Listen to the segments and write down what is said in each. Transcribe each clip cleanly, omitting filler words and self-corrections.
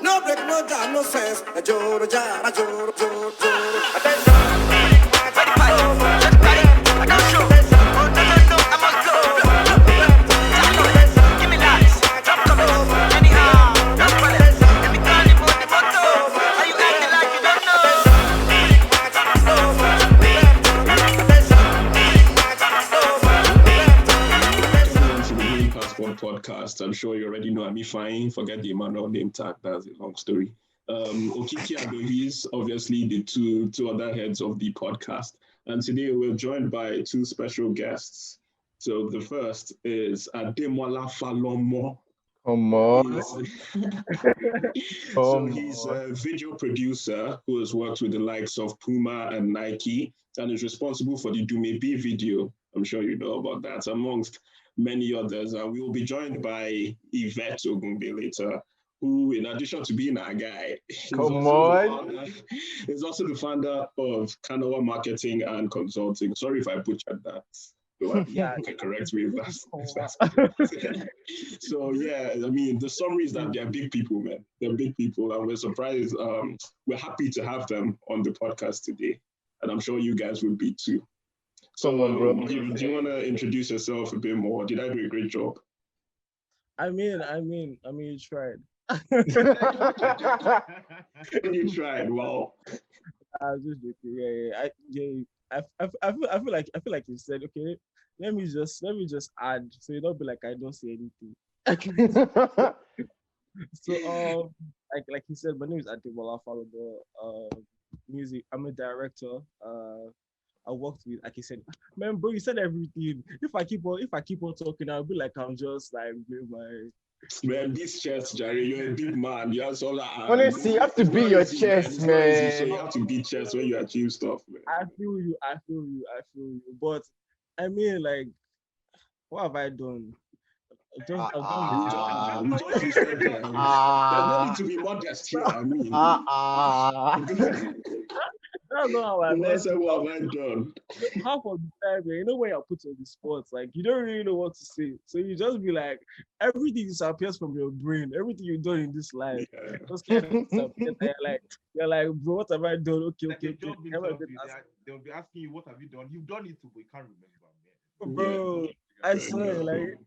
No break, no jam, no sense. A joro jar, a joro, joro, joro. Attention. Podcast. I'm sure you already know I'm Ifeanyi. Forget the Emmanuel name tag. That's a long story. Okiki and Ohiz, obviously the two other heads of the podcast. And today we're joined by two special guests. So the first is Ademola Falomo. Come on. So he's a video producer who has worked with the likes of Puma and Nike and is responsible for the Do Me Be video. I'm sure you know about that, amongst many others. And we will be joined by Yvette Ogungbe later, who, in addition to being our guy, is also the founder of Kanawa Marketing and Consulting. Sorry if I butchered that. Yeah, correct me if that's So yeah, I mean, the summary is that they're big people, man. They're big people, and we're surprised. We're happy to have them on the podcast today, and I'm sure you guys will be too. So, do you want to introduce yourself a bit more? Did I do a great job? I mean, you tried. You tried. Wow. I was just joking. I feel like you said, okay, let me just add, so you don't be like I don't say anything. So like you said, my name is Ademola Falomo. Music. I'm a director. I worked with, like you said, man, bro, you said everything. If I keep on talking, I'll be like I'm just like my. Man, this chest, Jerry, you're a big man. You have so honestly, you have to be your chest, man. So you have to be chest when you achieve stuff, man. I feel you. But I mean, like, what have I done? There's no need to be modest here. I mean, I don't know how I what have I done? Half of the time, you know, when you're put on the spot, like you don't really know what to say, so you just be like, everything disappears from your brain. Everything you've done in this life just kind of disappears. You're like, bro, what have I done? Okay. They'll be asking you, what have you done? You've done it, but you can't remember, man. Bro, I swear,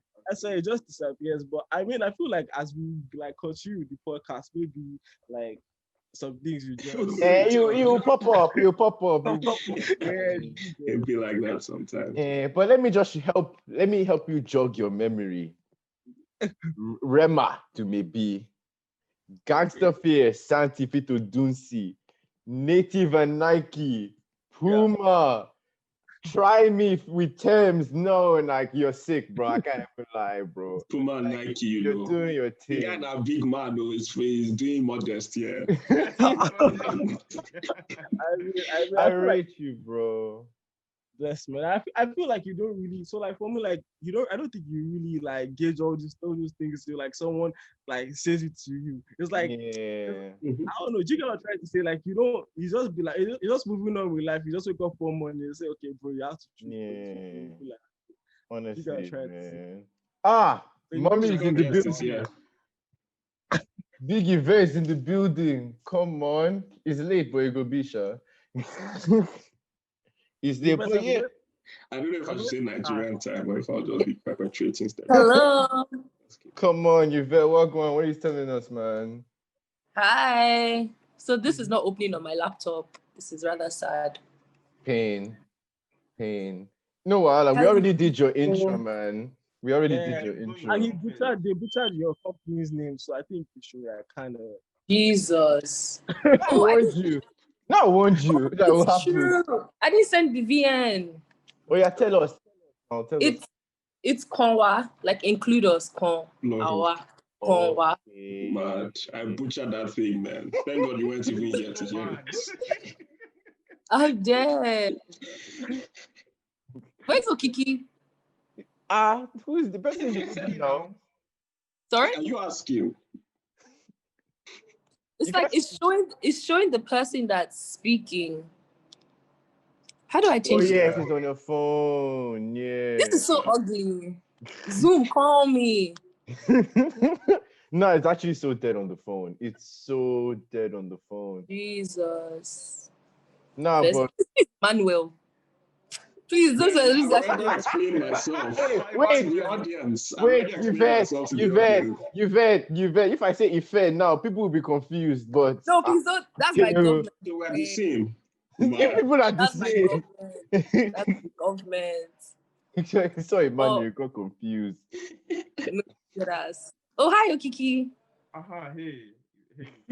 it just disappears. But I mean, I feel like as we like continue with the podcast, maybe like some things you just you pop up. Yeah, it'd be like that sometimes. But let me help you jog your memory. Rema to maybe Gangster Fear, Santi Fito Dunsi, Native and Nike, Puma. Try me with terms. No, like you're sick, bro. I can't even lie, bro. Puma and Nike, you're doing your thing. The guy that big man though is doing modest, yeah. I rate you, bro. Bless, man. I feel like you don't really. So like for me, like I don't think you really like gauge all these things. So like someone like says it to you. It's like I don't know. You gotta try to say like you just be like you're just moving on with life. You just wake up one morning and say, okay, bro, you have to choose. Like, honestly, you gotta try to say. Mommy is in the building. Big events in the building. Come on, it's late, but it go be sure. Is there? I don't know if I should say Nigerian time or if I'll just be perpetrating stuff. Hello. Come on, Yvette, what are you telling us, man? Hi. So this is not opening on my laptop. This is rather sad. Pain. No, we already did your intro, man. We already did your intro. And they butchered your company's name, so I think we should kind of. Jesus. I warned you. I warned you. That will happen. True. I didn't send the VN. Oh yeah, tell us. It's Konwa, like include us, Konwa. Mad. I butchered that thing, man. Thank God you weren't even here to hear it. I'm dead. Where's Okiki? Who is the person now? Sorry? Are you asking? It's like it's showing the person that's speaking. How do I change it? Yes, it's on your phone. Yeah. This is so ugly. Zoom, call me. No, it's actually so dead on the phone. It's so dead on the phone. Jesus. Nah, First, but Manuel. Please, those are I'm those already are explaining myself to wait, the audience. I'm wait, already explaining myself to the audience. Yvette. If I say Ife now, people will be confused. But no, please don't. That's my government. They were the same. if people are the That's my same. government. That's my government. Sorry, Oh, Emmanuel, got confused. no, good ass. Oh, hi, Okiki. Hey,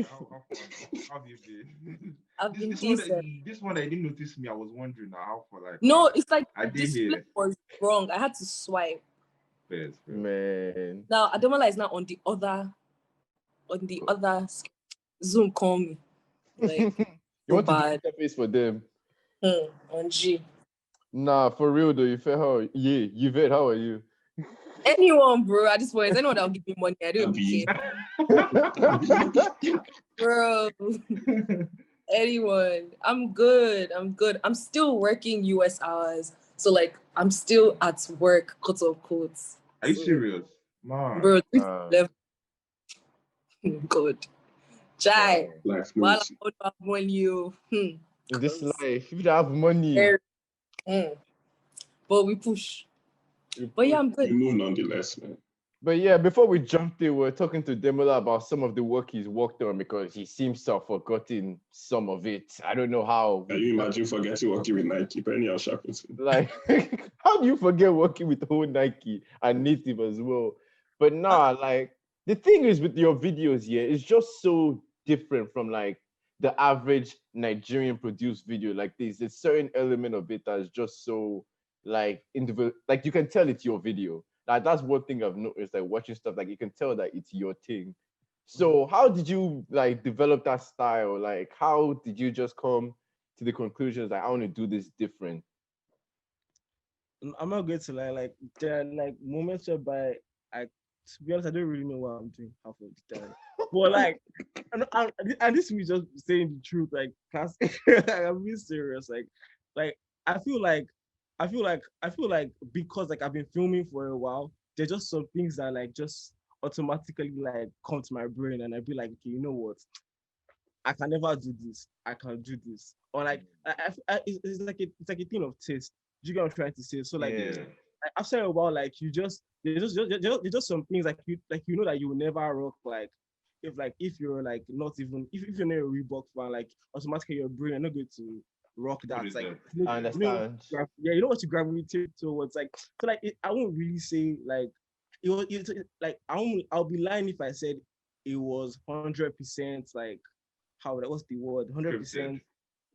how have you been? I've been This one, decent. this one, I didn't notice me. I was wondering how for like. No, it's like I the did display hear. was wrong. I had to swipe. Fair. Man. Now Ademola is now on the other Zoom call me. Like You so want to do bad. interface for them? On G. Nah, for real though, Yvette, how are you? Anyone, bro, at this point, anyone that'll give me money, I don't Abi. care. Bro. Anyone. I'm good. I'm still working US hours. So like I'm still at work, quote unquote. Are you So, serious, man? bro, this level. Good. Jai. Life While moves. I don't have money, In this 'cause life, if you don't have money, but we push. But yeah, I'm We good. move nonetheless, man. But yeah, before we jumped in, we were talking to Demola about some of the work he's worked on because he seems to have forgotten some of it. I don't know how. Can you imagine forgetting working with Nike? Penny or Shackleton. Like, how do you forget working with the whole Nike and Native as well? But nah, like the thing is with your videos here, it's just so different from like the average Nigerian produced video. Like there's a certain element of it that's just so like individual. Like you can tell it's your video. Like that's one thing I've noticed. Like watching stuff, like you can tell that it's your thing. So how did you like develop that style? Like how did you just come to the conclusions that I want to do this different? I'm not going to lie. Like there are like moments whereby to be honest, I don't really know what I'm doing half of the time. But like, and this is just saying the truth. Like, class, I'm being serious. Like I feel like because like I've been filming for a while, there's just some things that like just automatically like come to my brain, and I'd be like, okay, you know what? I can never do this. I can do this. Or like, it's like a thing of taste. Do you get what I'm trying to say? So like, after a while, like there's just some things like you know that you will never rock if you're like not even if you're not a Reebok fan, like automatically your brain are not going to rock that. It's like I understand. you know what you gravitate towards. Like so like I won't really say like like I'll be lying if I said it was 100% like what's the word 100%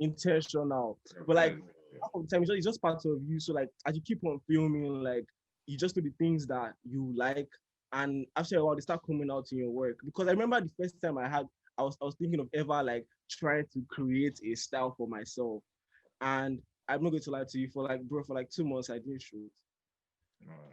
intentional, but like half of the time it's just part of you. So like as you keep on filming, like you just do the things that you like, and after a while they start coming out in your work. Because I remember the first time I was thinking of ever like trying to create a style for myself, and I'm not going to lie to you, for like 2 months I didn't shoot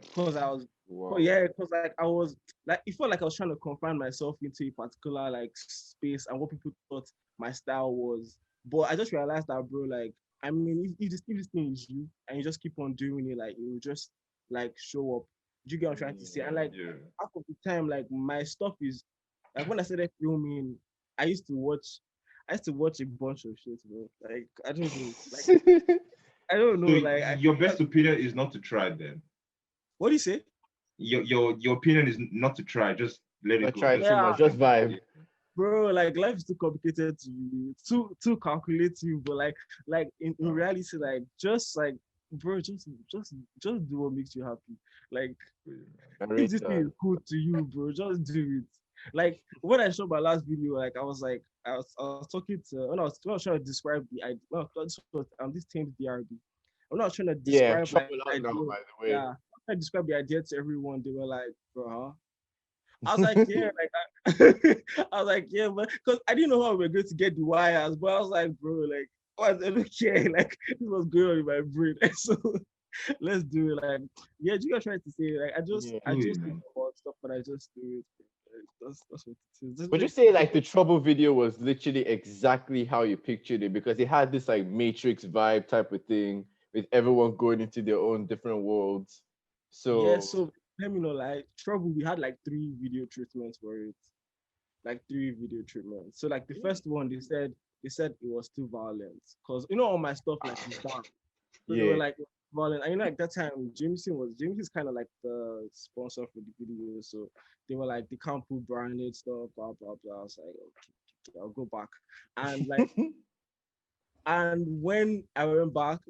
because I was because like I was like it felt like I was trying to confine myself into a particular like space and what people thought my style was. But I just realized that, bro, like I mean, if this thing is you and you just keep on doing it, like it will just like show up. Do you get what I'm trying to say? And like half of the time, like my stuff is like when I started filming, I used to watch a bunch of shit, bro. Like I don't know, like I don't know, So like your best opinion is not to try then. what do you say? Your opinion is not to try, just let it Not go. try too much, just vibe. Bro, like life is too complicated to you, too calculative, but like in reality, like just like bro, just do what makes you happy. Like if this thing is cool to you, bro, just do it. Like when I shot my last video, like I was talking to when I was trying to describe the idea. Well, this thing's DRB. When I was trying to describe like trouble out now, by the way. yeah, I described the idea to everyone. They were like, bro, huh? I was like, yeah, I was like, yeah, but because I didn't know how we were going to get the wires, but I was like, bro, like, I don't care, like, this was going on in my brain, so let's do it. Like, yeah, you guys trying to say, like, I just think about stuff, but I just do it. That's what it is. Would you say like the trouble video was literally exactly how you pictured it because it had this like Matrix vibe type of thing with everyone going into their own different worlds? So yeah, so let me know, like Trouble, we had like 3 video treatments for it. Like 3 video treatments. So like the first one, they said it was too violent. Cause all my stuff like is dark. So they were Yeah. like violent. And like that time Jameson's kind of like the sponsor for the video. So they were like they can't put branded stuff, blah blah blah. I was like, okay, I'll go back. And like and when I went back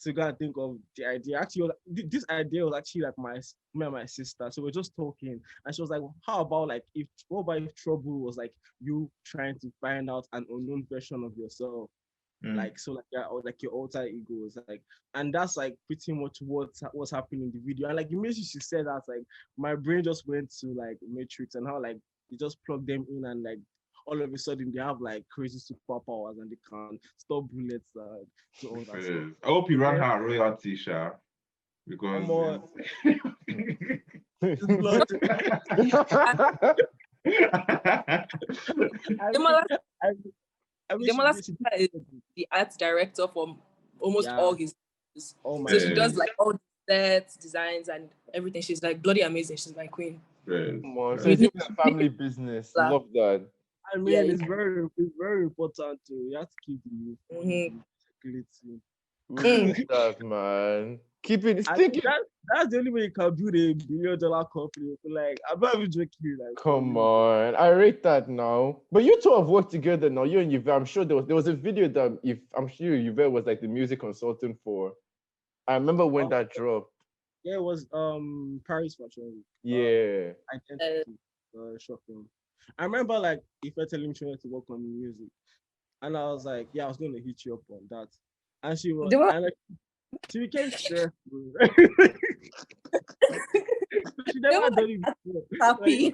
to go and think of the idea, actually this idea was actually like me and my sister. So we're just talking, and she was like, "How about like what about if Trouble was like you trying to find out an unknown version of yourself, like so like your alter egos, like, and that's like pretty much what's happening in the video." And like immediately she said that, like my brain just went to like Matrix and how like you just plug them in and like all of a sudden they have like crazy superpowers and they can stop bullets to all that stuff. I hope you ran Yeah. her royalty, Sha, because More blood. Ademola I wish Ademola she is the art director for almost all his videos. Oh my So she does God. like all the sets, designs, and everything. She's like bloody amazing. She's my queen. Come on. So it's even a family business. Love that. I mean, Yeah, it's very important to you have to keep the Mhm. That man. Keep it. I Think. think that's the only way you can build $1 billion company. Like, I'm not even joking. Like, Come on, I rate that now. But you two have worked together now. You and Yvette. I'm sure there was a video that if I'm sure Yvette was like the music consultant for. I remember when that dropped. Yeah, it was Paris Fashion Week. Yeah. Identity shopping. I remember like if I telling me she wanted to work on music, and I was like, yeah, I was going to hit you up on that, and she was, Ademola- and like, she became stressed. She never done it before. Happy.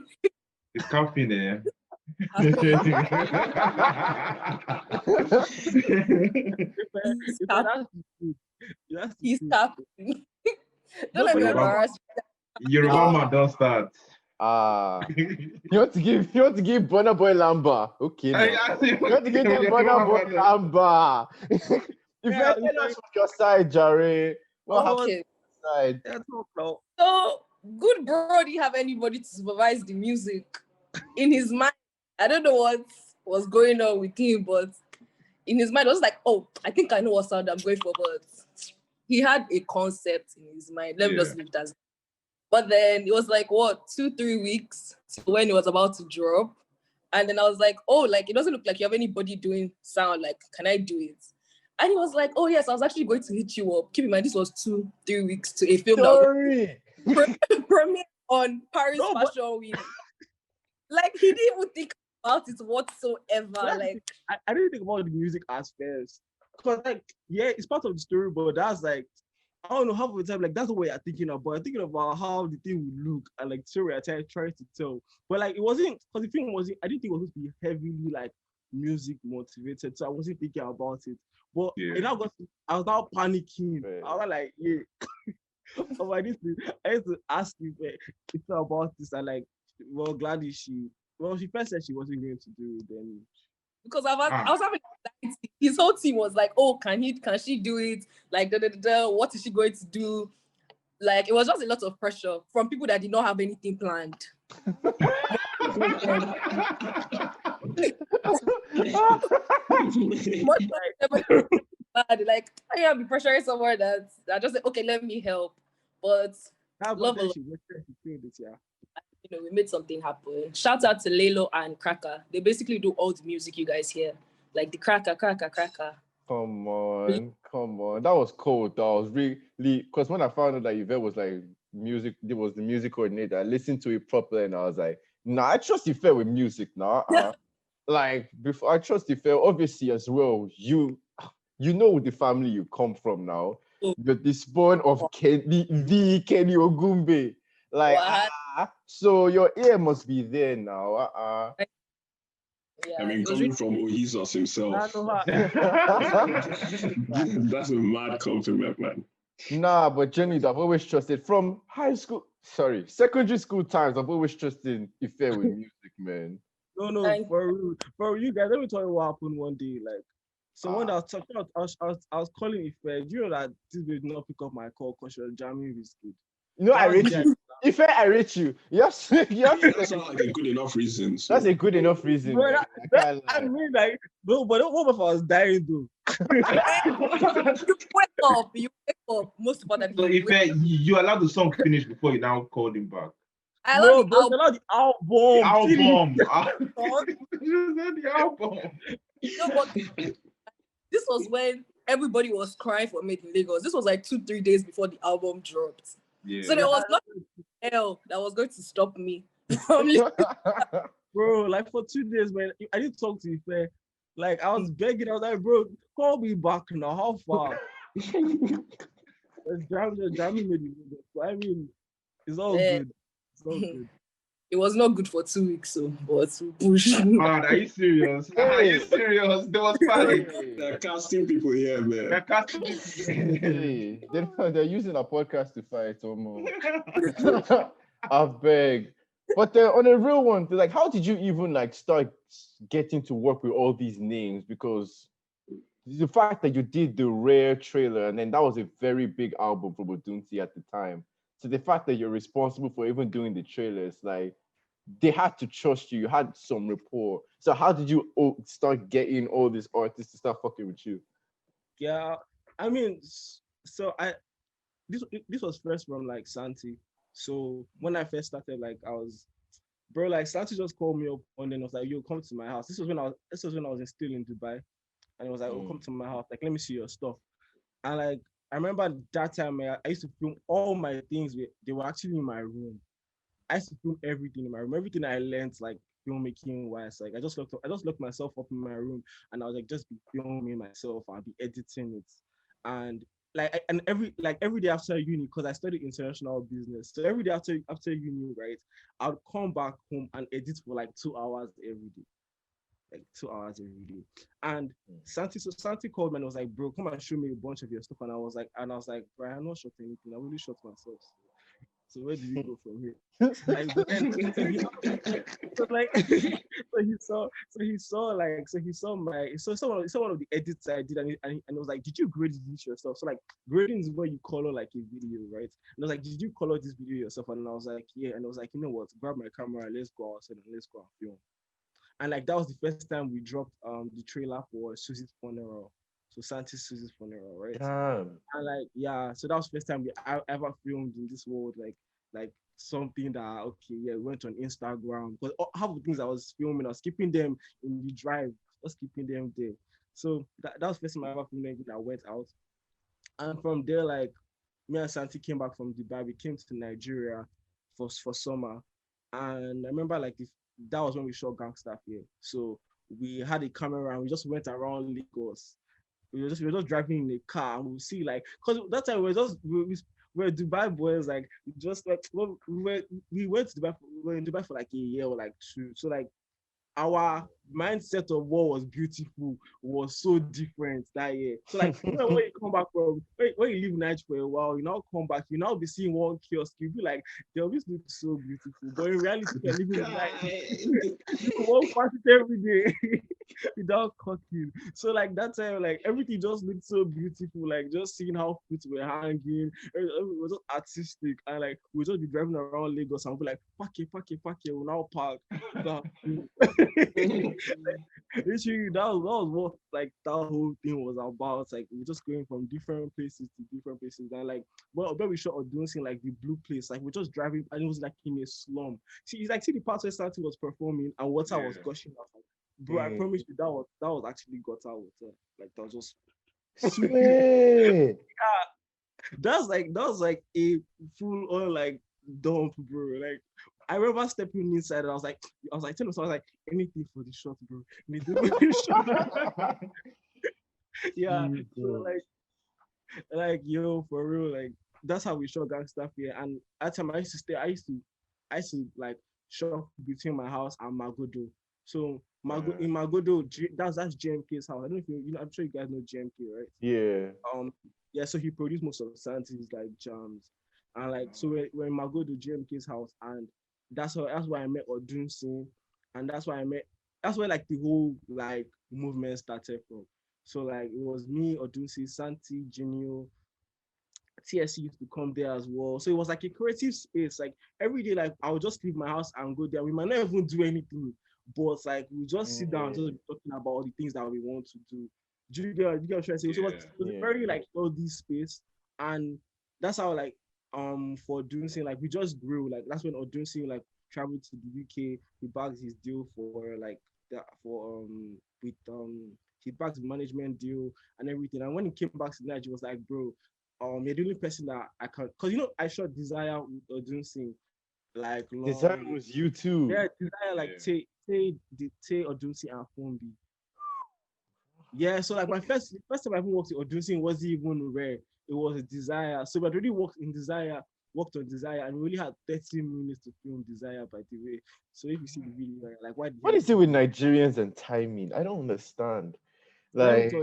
It's caffeine there. He's happy. Don't let me but embarrass Yoruba man don't start. You want to give Burna Boy Lamba. Okay. Now. You want to give them Burna Boy Lamba. If I tell us from your side, Jare. What happened side? So good bro, do you have anybody to supervise the music? In his mind, I don't know what was going on with him, but in his mind, I was like, oh, I think I know what sound I'm going for, but he had a concept in his mind. Let me just leave that. But then it was like, what, 2-3 weeks to when it was about to drop. And then I was like, oh, like, it doesn't look like you have anybody doing sound. Like, can I do it? And he was like, oh, yes, I was actually going to hit you up. Keep in mind, this was 2-3 weeks to a film Sorry. that premiere on Paris Fashion Week. Like, he didn't even think about it whatsoever. Like, I didn't think about the music as first. Because, like, yeah, it's part of the story, but that's like, I don't know, half of the time, like, that's the way I'm thinking about. I'm thinking about how the thing would look and, like, story I trying to tell. But, like, it wasn't, because the film wasn't, I didn't think it was going to be heavily, like, music motivated. So I wasn't thinking about it. But I was now panicking. I was like, yeah. Oh, I need to ask you about this. And, like, well, gladly she first said she wasn't going to do it then. Because I was having anxiety. His whole team was like, oh, can she do it? Like, what is she going to do? Like, it was just a lot of pressure from people that did not have anything planned. Like, I can't be pressuring somewhere that I just say, okay, let me help. But we made something happen. Shout out to Lelo and Cracker. They basically do all the music you guys hear. Like the cracker. Come on. That was cool. That was really, because when I found out that Yvette was like it was the music coordinator, I listened to it properly and I was like, nah, I trust Yvette with music now. Like, before I trust Yvette, obviously as well, you know the family you come from now. You're the spawn of the Kenny Ogungbe. Like, so your ear must be there now. I mean, coming from Ohiz himself, that's a mad compliment, man. Nah, but genuinely, I've always trusted from secondary school times. I've always trusted Ife with music, man. No, for you guys, let me tell you what happened one day. Like, someone that was talking about, I was calling Ife. Do you know that this did not pick up my call because she was jamming with kid? You know, I rate you. If I rate you, yes, yes. That sounds like a good enough reason. So. That's a good enough reason, Bro, man. I mean, like, no, but what if I was dying though? You wake up. Most So importantly, you if wake up. you allowed the song finish before you now called him back. I love No, the bro, album. not the The album. album. song. You said the album. No, but this was when everybody was crying for Made in Lagos. This was like 2-3 days before the album dropped. Yeah. So there was nothing hell that was going to stop me from listening. Bro, like for 2 days, man, I didn't talk to Ife. Like I was begging, I was like, bro, call me back now. How far? Jamming made it. I mean, it's all Yeah. good. It's all good. It was not good for 2 weeks, so but we push. Man, are you serious? Are you Hey. serious? There was panic. They're casting people here, man. They're casting people. Hey, they're using a podcast to fight almost. I beg. But on a real one, like, how did you even like start getting to work with all these names? Because the fact that you did the Rare trailer, and then that was a very big album for Odunsi at the time. So the fact that you're responsible for even doing the trailers, like, they had to trust you. You had some rapport. So how did you start getting all these artists to start fucking with you? Yeah, I mean, so this was first from like Santi. So when I first started, like I was, bro, like Santi just called me up and then was like, "Yo, come to my house." This was when I was still in Dubai, and he was like, "Oh, come to my house. Like, let me see your stuff." And like I remember that time, I used to film all my things. They were actually in my room. I used to film everything in my room. Everything I learned, like filmmaking wise, like I just locked myself up in my room, and I was like just be filming myself and be editing it, and every day after uni, because I studied international business. So every day after uni, right, I would come back home and edit for like 2 hours every day. Like 2 hours every day. And Santi called me and was like, bro, come and show me a bunch of your stuff. And I was like, bro, I'm not shot anything. I really shot myself. So where do we go from here? Like, but then, so he saw one of the edits I did, and it was like, did you grade this yourself? So like, grading is where you color like a video, right? And I was like, did you color this video yourself? And I was like, yeah. And I was like, you know what? Grab my camera, let's go outside and let's go and film. And like that was the first time we dropped the trailer for Susie's funeral. So Santi's Susie's funeral, right? Damn. And like, yeah, so that was the first time I ever filmed in this world, like something that we went on Instagram. Because half the things I was filming, I was keeping them in the drive, just keeping them there. So that was the first time I ever filmed anything that went out. And from there, like me and Santi came back from Dubai. We came to Nigeria for summer. And I remember like that was when we shot Gangsta here. So we had a camera and we just went around Lagos. We were just driving in a car and we see like, because that time we were Dubai boys, like just like we went to Dubai. We were in Dubai for like a year or like two. So like our mindset of what was beautiful was so different that year. So like when you come back from when you live in Nigeria for a while, you now come back, you now be seeing one kiosk, you be like, they always look so beautiful. But in reality, you're living in life. You walk past it every day without cooking. So like that time, like everything just looked so beautiful. Like just seeing how fruits were hanging, it was just artistic. And like we'll just be driving around Lagos and we'll be like, pack it, we'll now park. Literally, that was what like that whole thing was about. Like we're just going from different places to different places, and like when we shot Odunsi, like the blue place, like we're just driving, and it was like in a slum. See the part where Santi was performing and water was gushing out. Like, bro, I promise you that was actually gutter water. Like that was just Swear. that was like a full on like dump, bro. Like I remember stepping inside and I was like, anything for the shot, bro. Anything for the shot. Yeah. So like yo, for real, like that's how we shot Gangsta here. And at the time I used to like shop between my house and Magodo. So in Magodo, that's JMK's house. I don't know if you know, I'm sure you guys know JMK, right? Yeah. So he produced most of Santi's like jams. And like so we're in Magodo JMK's house, and that's why I met Odunsi, and that's where like the whole like movement started from. So like it was me, Odunsi, Santi, Genio, TSC used to come there as well. So it was like a creative space. Like every day, like I would just leave my house and go there. We might not even do anything, but like we just sit down and just talking about all the things that we want to do. Do you get what I'm trying to say? So it was a very like healthy space, and that's how like for Odunsi, like we just grew. Like that's when Odunsi like traveled to the UK. He bagged his deal for like that for with he bagged the management deal and everything. And when he came back to Nigeria, he was like, bro, you're the only person that I can, cause you know I shot Desire with Odunsi like long. Desire was you too. Yeah, Desire like Tay Odunsi and Fombi. Yeah, so like first time I even worked with Odunsi wasn't even Rare. It was a Desire. So we had already worked on Desire, and we only had 30 minutes to film Desire, by the way. So if you see the video, like what is it with Nigerians and timing? I don't understand. Like,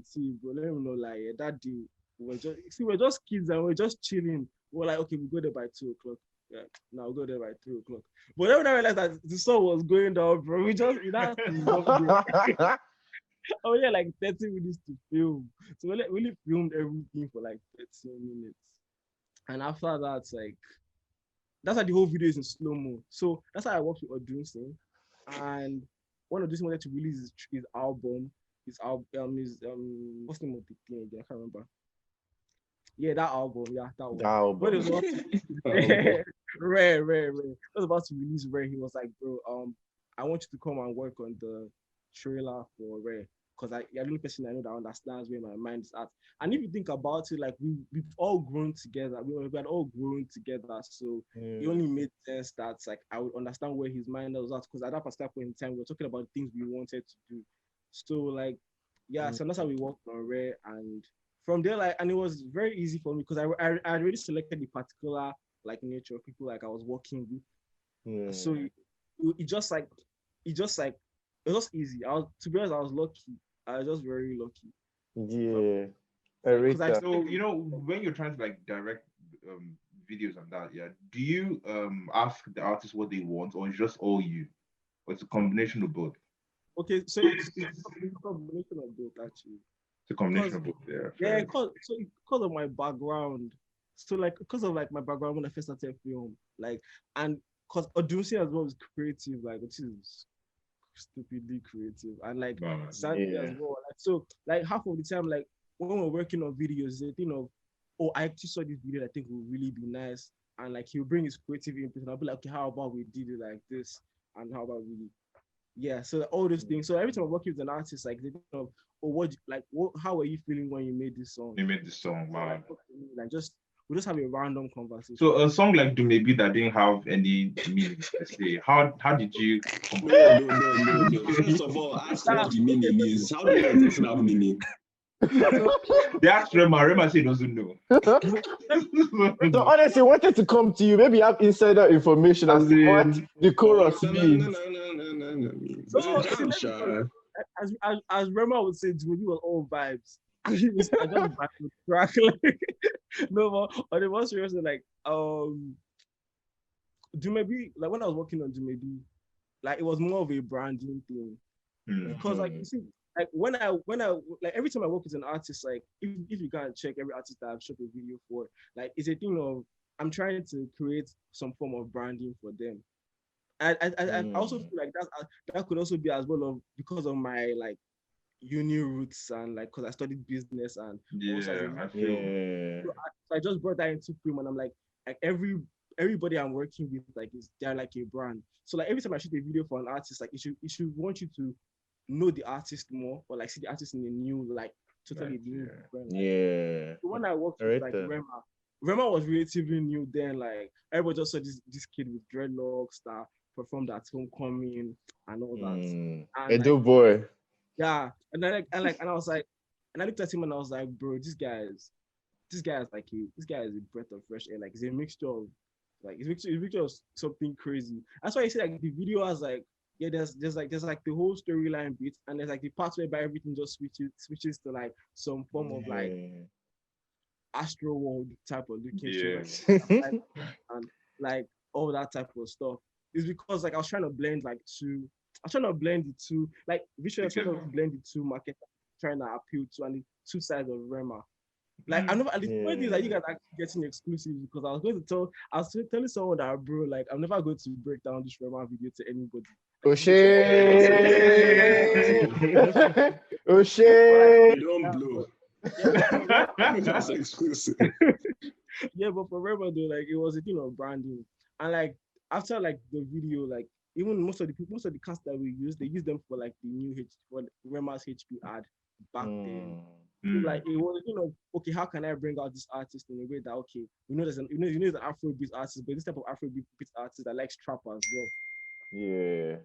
see, bro, let me know, like that deal. We're just kids and we're just chilling. We're like, okay, we go there by 2:00. Yeah, now we'll go there by 3:00. But then when I realized that the sun was going down, bro, we had to oh yeah, like 30 minutes to film. So we really filmed everything for like 30 minutes. And after that, like that's how the whole video is in slow-mo. So that's how I worked with Odunsi. And one of these wanted to release his album. His album what's the name of the thing again? I can't remember. Yeah, that album. Yeah, that one. The album. When it was Rare. I was about to release Rare. He was like, bro, I want you to come and work on the trailer for Rare. Because you're the only person I know that understands where my mind is at. And if you think about it, like we've all grown together. We had all grown together. So it only made sense that like I would understand where his mind was at. Because at that particular point in time, we were talking about things we wanted to do. So like, yeah, so that's how we worked on Rare. And from there, like, and it was very easy for me because I already selected the particular like nature of people like I was working with. So it was easy. To be honest, I was lucky. I was just very lucky. Yeah. I rate that. So you know when you're trying to like direct videos and that, yeah, do you ask the artist what they want, or it's just all you, or it's a combination of both? Okay, so it's a combination of both actually. It's a combination of both, yeah. Yeah, because of my background. So like because of like my background when I first started film, like, and because Odunsi as well is creative, like which is stupidly creative, and like Sandy as well. Like so, like half of the time, like when we're working on videos, the thing of, oh, I actually saw this video that I think would really be nice, and like he'll bring his creative input, and I'll be like, okay, how about we did it like this, and how about we, yeah. So all those things. So every time I'm working with an artist, like they think of, oh, how are you feeling when you made this song? You made this song, wow. Like we just have a random conversation. So a song like Do Maybe that didn't have any meaning, let's say. How did you No. First of all, ask what the meaning is. How do you person have meaning? They asked Rema said he doesn't know. So honestly, I wanted to come to you. Maybe you have insider information as to what the chorus means. No. As Rema would say, Jimmy was all vibes. I just back to track. Like, no more. On the most seriously, like Dumebi, like when I was working on Dumebi, like it was more of a branding thing. Because like you see, like when I like every time I work with an artist, like if you can check every artist that I've shot a video for, like it's a thing of I'm trying to create some form of branding for them. I also feel like that could also be as well of because of my like uni roots and like because I studied business and so I just brought that into film and I'm like everybody I'm working with like they're like a brand. So like every time I shoot a video for an artist, like it should want you to know the artist more or like see the artist in a new like totally new brand. Like, so when I worked with like Rema was relatively new then, like everybody just saw this kid with dreadlocks that performed at homecoming and all that. And Edo boy. Yeah, and I was like, and I looked at him and I was like, bro, this guy is a breath of fresh air. Like it's a mixture of something crazy. That's why I say like the video has like there's like the whole storyline bit and there's like the part whereby everything just switches to like some form of like Astro World type of looking shit, and like all that type of stuff. It's because like I was trying to blend the two, like visually trying to blend the two markets, trying to appeal to and the two sides of Rema. Like I never. The funny thing is that you guys are actually getting exclusive because I was telling someone that, bro, like I'm never going to break down this Rema video to anybody. O'Shea. They O'Shea. don't blow. Yeah, That's exclusive. yeah, but for Rema though, like it was a thing of branding, and like after like the video, like even most of the cast that we used, they used them for like the new for Rema's HP ad back then. So, like it was, okay, how can I bring out this artist in a way that okay, there's an there's an Afrobeat artist, but this type of Afrobeat artist that likes trap as well. Yeah.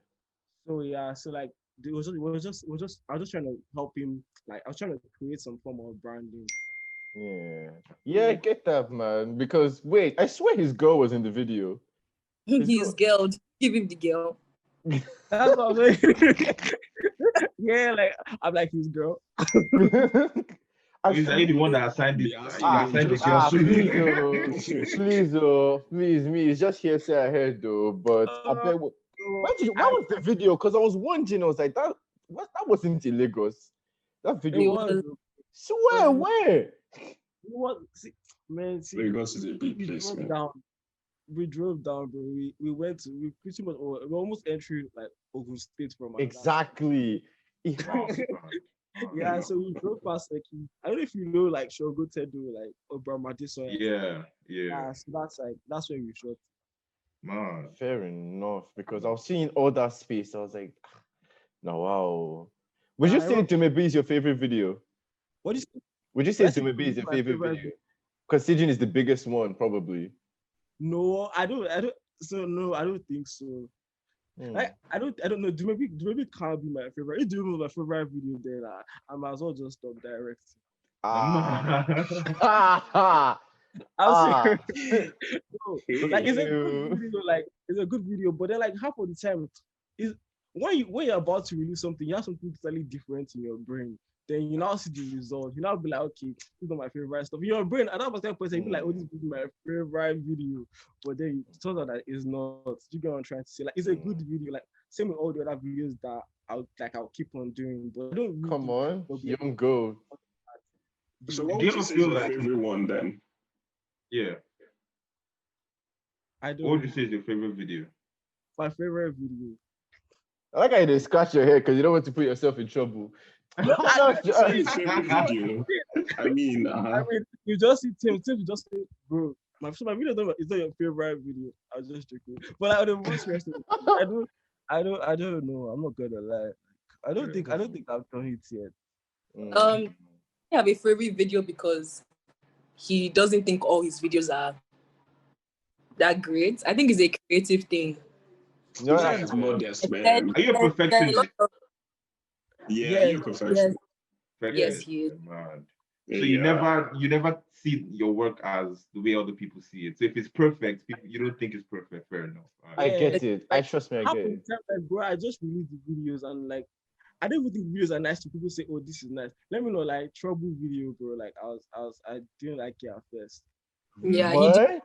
So yeah, so like I was just trying to help him, like I was trying to create some form of branding. Yeah, I get that, man. Because wait, I swear his girl was in the video. His girl, give him the girl. That's what I'm saying. Yeah, like I'm like his girl. Is that the one that assigned it? Please, just here say I heard though. But I bet where was the video? Because I was wondering, I was like, that wasn't in Lagos. That video was. Swear, where? What? Lagos is a big place, man. We drove down, bro. We went to, we pretty much, we almost entering like Ogun State from exactly. Yeah, so we drove past Okiki. I don't know if you know like Shogo Tedo, like Obramadison. Yeah. So that's where we shot. Man. Fair enough, because I was seeing all that space. I was like, no, wow. Would you say Dumebi is your favorite video? What is? Would you say Dumebi is your favorite video? Considering it's the biggest one, probably. No, I don't. So no, I don't think so. I don't know. Dumebi can't be my favorite. If Dumebi was my favorite video, then I might as well just stop directing. Like it's a good video. Like it's a good video, but then like half of the time is when you're about to release something, you have something totally different in your brain. Then you now see the result. You now be like, okay, this is not my favorite stuff. In your brain, at that point, you be like, oh, this is my favorite video. But then it turns out that it's not. You get what I'm trying to say? Like, it's a good video. Like, same with all the other videos that I'll keep on doing. But I don't really come on, young girl. So what would you say is your favorite one then? Yeah. What would you say is your favorite video? My favorite video. I like how you scratch your head because you don't want to put yourself in trouble. Video. I mean, you just see Tim. You just say, bro, my video is not your favorite video. I was just joking. But like, the most rest I don't know. I'm not gonna lie. I don't think I've done it yet. I have a favorite video because he doesn't think all his videos are that great. I think it's a creative thing. No, that's modest, man. Are you a perfectionist? Yeah, you're a perfectionist. Yes, he is. Man. So you never see your work as the way other people see it. So if it's perfect, you don't think it's perfect. Fair enough. I get it. I trust me. I get it. Like, bro, I just released the videos and like I don't even think videos are nice to people say, oh, this is nice. Let me know, like trouble video, bro. Like I didn't like it at first. Yeah, what?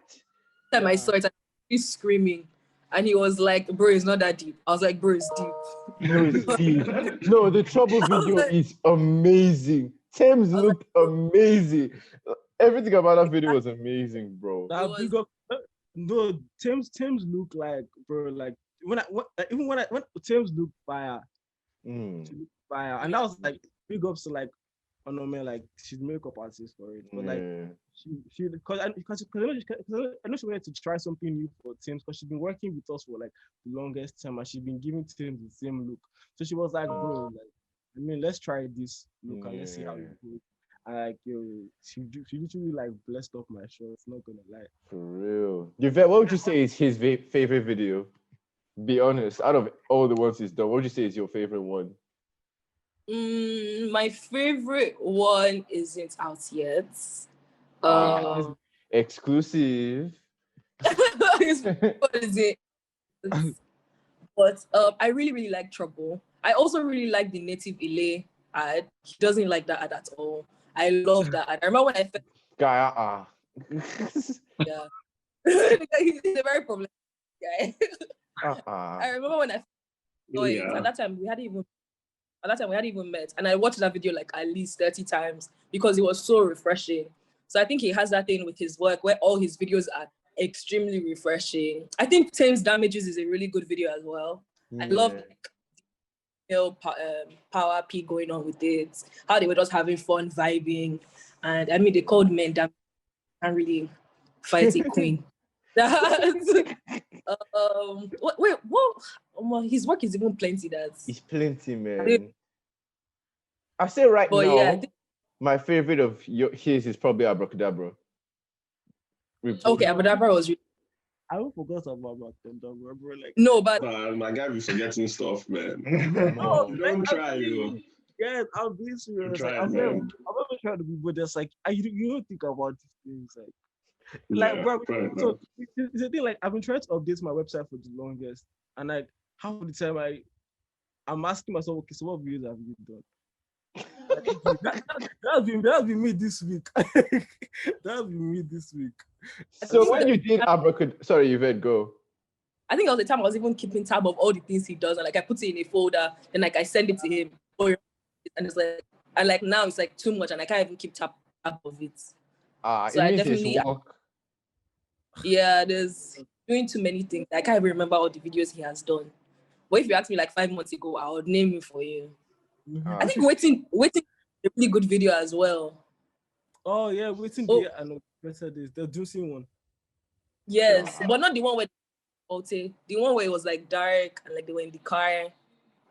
Time I saw it, he's screaming. And he was like, bro, it's not that deep. I was like, bro, it's deep. No, it's deep. No, the trouble video is amazing. Thames looked amazing. Everything about that video was amazing, bro. No, Thames look like, bro, like when Thames looked fire. Fire. And that was like big ups to like Onome, like she's makeup artist for it. But like she because I know she wanted to try something new for Thames because she's been working with us for like the longest time and she's been giving Thames the same look. So she was like, bro, like, I mean, let's try this look and let's see how it goes. And like, she literally like blessed up my show. It's not gonna lie. For real. Yvette, what would you say is his favorite video? Be honest. Out of all the ones he's done, what would you say is your favorite one? My favorite one isn't out yet. Exclusive. What is it? But I really like Trouble. I also really like the Native Ile ad. He doesn't like that ad at all. I love that ad. I remember when I first... Guy, yeah. He's a very problematic guy. I remember when I saw it. At that time, we hadn't even At that time, we hadn't even met. And I watched that video like at least 30 times because it was so refreshing. So I think he has that thing with his work where all his videos are extremely refreshing. I think Thames Damages is a really good video as well. I love like power P going on with it, how they were just having fun, vibing. And I mean, they called men that can't really fight a queen. Wait, what? His work is even plenty. It's plenty, man. I say right but now, yeah, my favorite of his is probably Abracadabra. Okay, Abracadabra was really... I forgot about Abracadabra, bro. Like, no, but my guy be forgetting stuff, man. no, Don't try, yo. Yes, I'm being serious. Try, like, I'm man. never trying to be, but just like you don't think about these things, Yeah, bro. right, So it's a thing. Like, I've been trying to update my website for the longest, and like half of the time I'm asking myself, okay, so what videos have you done? That's been me this week. That's been me this week. So when you did Abracadabra, sorry, Yvette, go. I think all the time I was even keeping tab of all the things he does, and like I put it in a folder, and like I send it to him, and it's like, and like now it's like too much, and I can't even keep tab of it. So it means definitely, yeah, there's doing too many things. I can't even remember all the videos he has done. But if you asked me like 5 months ago, I would name him for you. I think waiting a really good video as well. Oh yeah, waiting. Oh. I know better days. The juicy one. Yes, but not the one where the one where it was like dark and like they were in the car.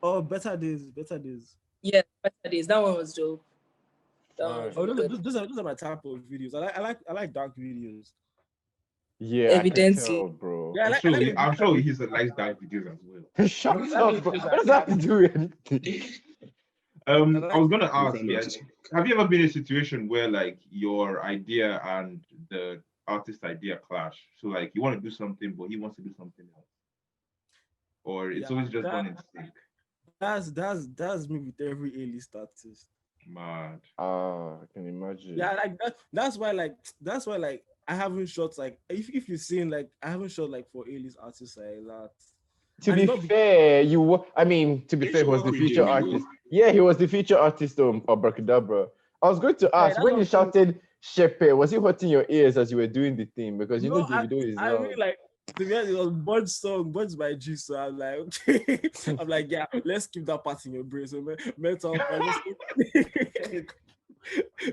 Oh, better days. Yeah, better days. That one was dope. Those are my type of videos. I like dark videos. Yeah, evidence, bro. Yeah, I'm sure he's likes dark videos as well. Shut up, bro. What does that have to do with anything? I was gonna ask, have you ever been in a situation where like your idea and the artist's idea clash? So like you want to do something, but he wants to do something else, or it's always just one in sync. That's me with every A-list artist. Mad. I can imagine. Yeah, like that's why I haven't shot like if you've seen like I haven't shot like for A-list artists like that. To be fair, he was the feature artist. Yeah, he was the feature artist of Abracadabra. I was going to ask, when you shouted Shepe, was it hurting your ears as you were doing the thing? Because you know the video is I really like, to be honest, it was Bud's song, Bud's by G, so I'm like, okay. I'm like, yeah, let's keep that part in your brain. So mental.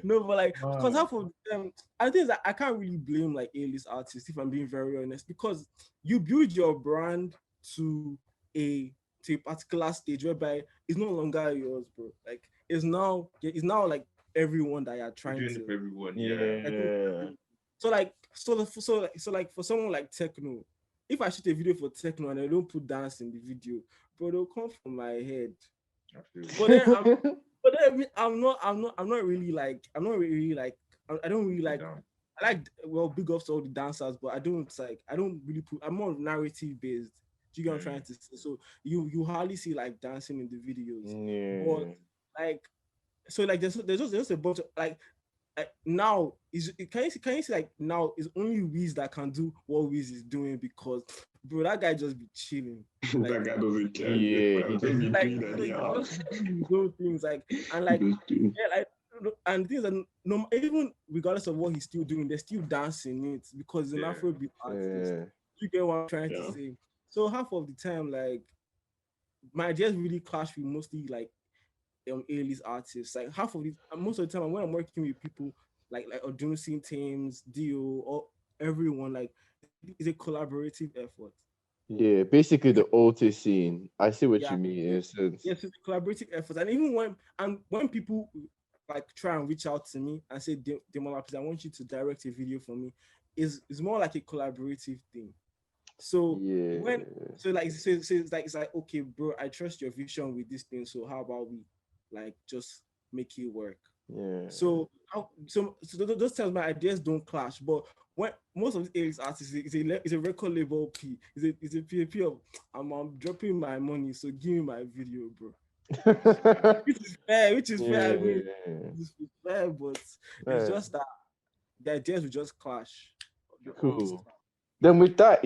No, but like, because half of them, I think that I can't really blame like A-list artists, if I'm being very honest, because you build your brand to a particular stage whereby it's no longer yours, bro. Like it's now like everyone that you're trying to. For everyone, yeah. So like for someone like Techno, if I shoot a video for Techno and I don't put dance in the video, bro, they'll come from my head. But then I'm not really like I don't really like I like big ups to all the dancers, but I don't really put. I'm more narrative based. Do you get what I'm trying to say? So you hardly see like dancing in the videos. Yeah. But like so like there's just a bunch of like now can you see like now it's only Wiz that can do what Wiz is doing, because bro, that guy just be chilling. Like, that guy doesn't care. Yeah, he doesn't do things like and like and things that even regardless of what he's still doing, they're still dancing it because he's an Afrobeat artist. You get what I'm trying to say? So half of the time, like my ideas really clash with mostly like A-list artists. Like half of most of the time when I'm working with people like Odunsi teams, Dio, or everyone, like it's a collaborative effort. Yeah, basically the alter scene. I see what you mean. Yes, it's a collaborative effort. And even when people like try and reach out to me and say, Ademola, please, I want you to direct a video for me, it's more like a collaborative thing. So it's like okay, bro, I trust your vision with this thing. So how about we like just make it work? Yeah. So those times my ideas don't clash, but when most of the A-list artists it's a record label P, it's a PAP of I'm dropping my money, so give me my video, bro. which is fair. I mean, it's fair, but it's just that the ideas will just clash. Cool. Then with that,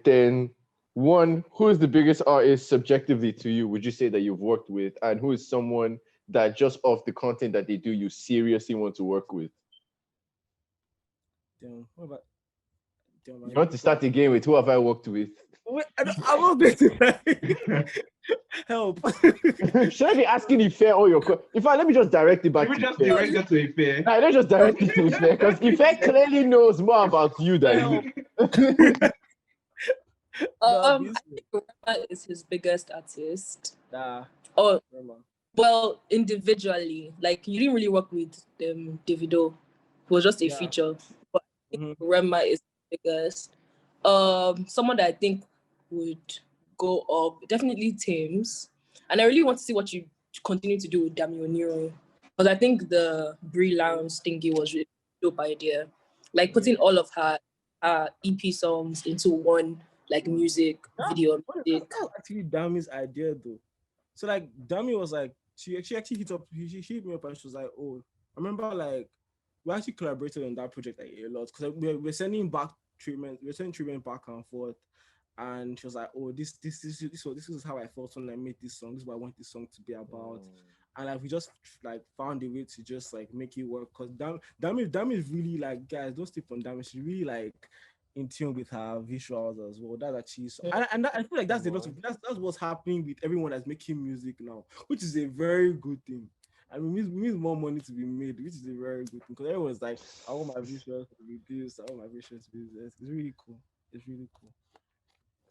then one, who is the biggest artist subjectively to you, would you say that you've worked with? And who is someone that just off the content that they do, you seriously want to work with? Damn, what about damn, You want to start again with who have I worked with? Wait, I'm not going to help. Should I be asking Ife all your questions? In fact, let me just direct it back Can we to just Ife. direct that to Ife? Nah, let's just direct it to Ife because Ife clearly knows more about you than Help. you. I think Rema is his biggest artist. Nah, Oh, Rema. well, individually, like you didn't really work with Davido. It was just a Yeah. feature. But I think Mhm. Rema is the biggest. Someone that I think would go up, definitely Thames. And I really want to see what you continue to do with Dami Oniro. Because I think the Brie Lounge thingy was really a dope idea. Like putting all of her EP songs into one like music video. Music. That was actually Dami's idea though. So like Dami was like she actually she hit me up and she was like, oh, I remember like we actually collaborated on that project like, a lot because like, we're sending treatment back and forth, and she was like, oh, this is how I felt when I made this song. This is what I want this song to be about. And like we just like found a way to just like make it work because Dami is really like, guys, don't sleep on Dami. She's really like in tune with her visuals as well. That's actually so, and I feel like that's that's what's happening with everyone that's making music now, which is a very good thing. I mean, we need more money to be made, which is a very good thing because everyone's like, I want my visuals to be this, I want my visuals to be this. It's really cool. It's really cool.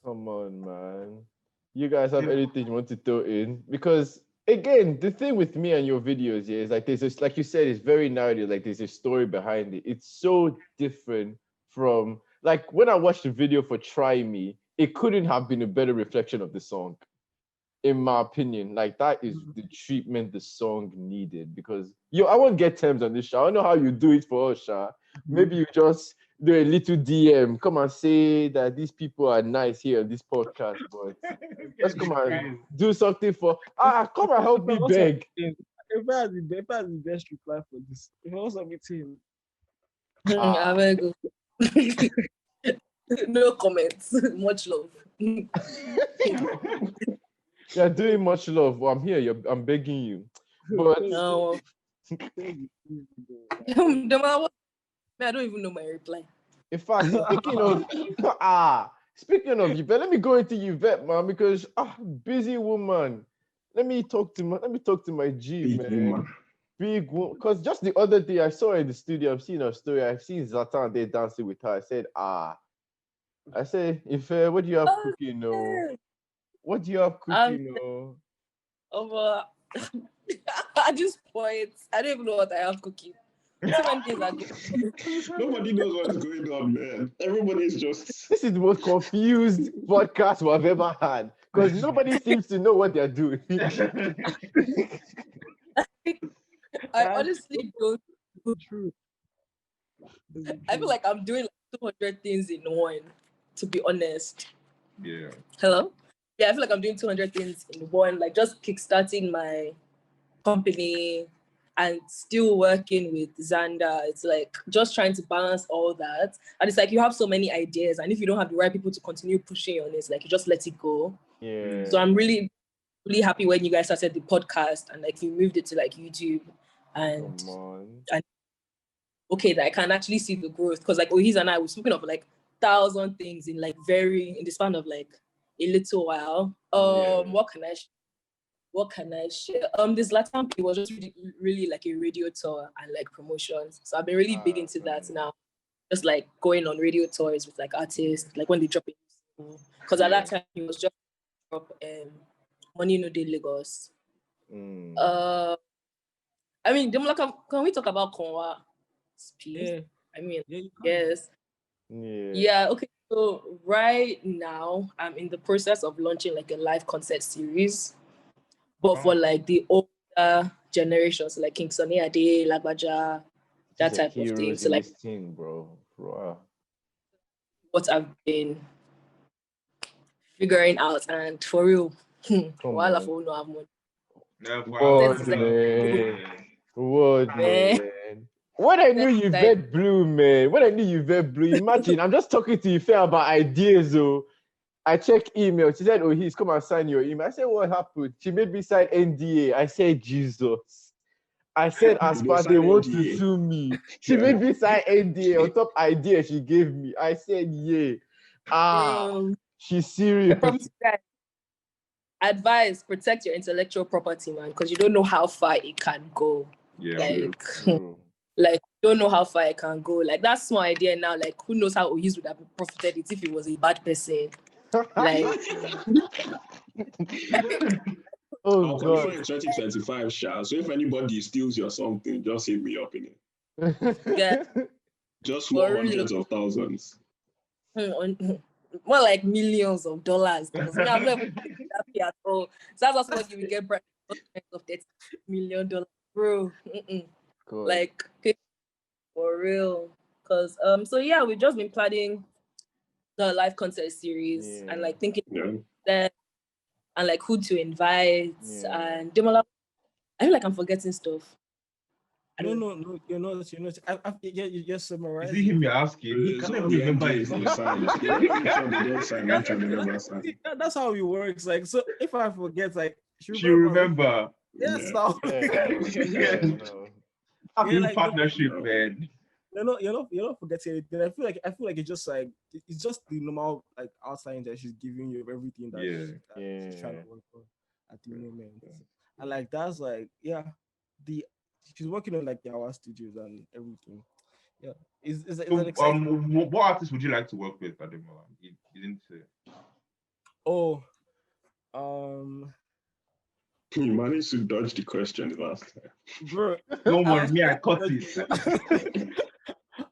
Come on, man. You guys have anything you want to throw in? Because again, the thing with me and your videos here is like there's this, like you said, it's very narrative, like there's a story behind it. It's so different from like when I watched the video for Try Me, it couldn't have been a better reflection of the song, in my opinion. Like that is the treatment the song needed because I won't get terms on this show. I don't know how you do it for us, Sha. Maybe you just do a little DM, come and say that these people are nice here on this podcast, but let's come and do something for come and help me beg. If I has the best reply for this, if I was meeting I very good. No comments. Much love. You're doing much love. Well, I'm here. I'm begging you. But No. I don't even know my reply. in fact, speaking of Yvette, let me go into Yvette, man, because busy woman. Let me talk to my G, Big man. woman. Big woman. Because just the other day I saw her in the studio. I've seen her story. I've seen Zlatan there dancing with her. I said, Ife, what do you have cooking? No. What do you have cooking? No. At this point, I don't even know what I have cooking. So many things are good. Nobody knows what's going on, man. Everybody's just. This is the most confused podcast we've ever had because nobody seems to know what they're doing. I honestly don't. True. I feel like I'm doing like 200 things in one, to be honest. Yeah. Hello? Yeah, I feel like I'm doing 200 things in one, like just kickstarting my company and still working with Xander. It's like just trying to balance all that. And it's like you have so many ideas, and if you don't have the right people to continue pushing on it, like you just let it go. Yeah. So I'm really, really happy when you guys started the podcast and like you moved it to like YouTube and okay, that I can actually see the growth. Because like Ohiz and I were speaking of like 1,000 things in like in the span of like a little while. What can I share? This last time it was just really, really like a radio tour and like promotions. So I've been really big into that now. Just like going on radio tours with like artists, like when they drop it. Because at that time it was just drop Money No Day Lagos. I mean, Demola, can we talk about Konwa? Please? I mean, yes. Yeah, okay. So right now I'm in the process of launching like a live concert series. But for like the older generations, like King Sunny Ade, Lagbaja, that type of thing. So like thing, bro. Wow. What I've been figuring out, and for real, while I no have money. What, man? When I knew Yvette Blue, man. When I knew Yvette Blue, imagine I'm just talking to Ife about ideas, though. I checked email. She said, Ohiz, come and sign your email. I said, what happened? She made me sign NDA. I said, Jesus. I said, as far they want to sue me. She made me sign NDA on top idea she gave me. I said, yeah. She's serious. Advise, protect your intellectual property, man, because you don't know how far it can go. Yeah. Like, you don't know how far it can go. Like, that's my idea now. Like, who knows how Ohiz would have profited it if he was a bad person. Like, oh God. In 2025, Sha. So if anybody steals your something, just hit me up in it. Yeah. Just small hundreds of thousands. More like millions of dollars. Because I'm not happy at all. So that's also what you will get of $30 million, bro. Like, for real. Because so yeah, we've just been planning the live concert series and like thinking that and like who to invite and Ademola. I feel like I'm forgetting stuff. I don't know. No, you're not. You just summarized. Is it him you're asking? He can't remember his name. That's how it works. Like, so if I forget, like, she remember. Yes, Like, partnership, man. You're not forgetting anything. I feel like it's just the normal like outline that she's giving you of everything that she's trying to work on at the moment. And like that's like she's working on like our studios and everything. Yeah. What artists would you like to work with, Ademola? You didn't say. You managed to dodge the question last time. Bro, don't worry, me, I caught it.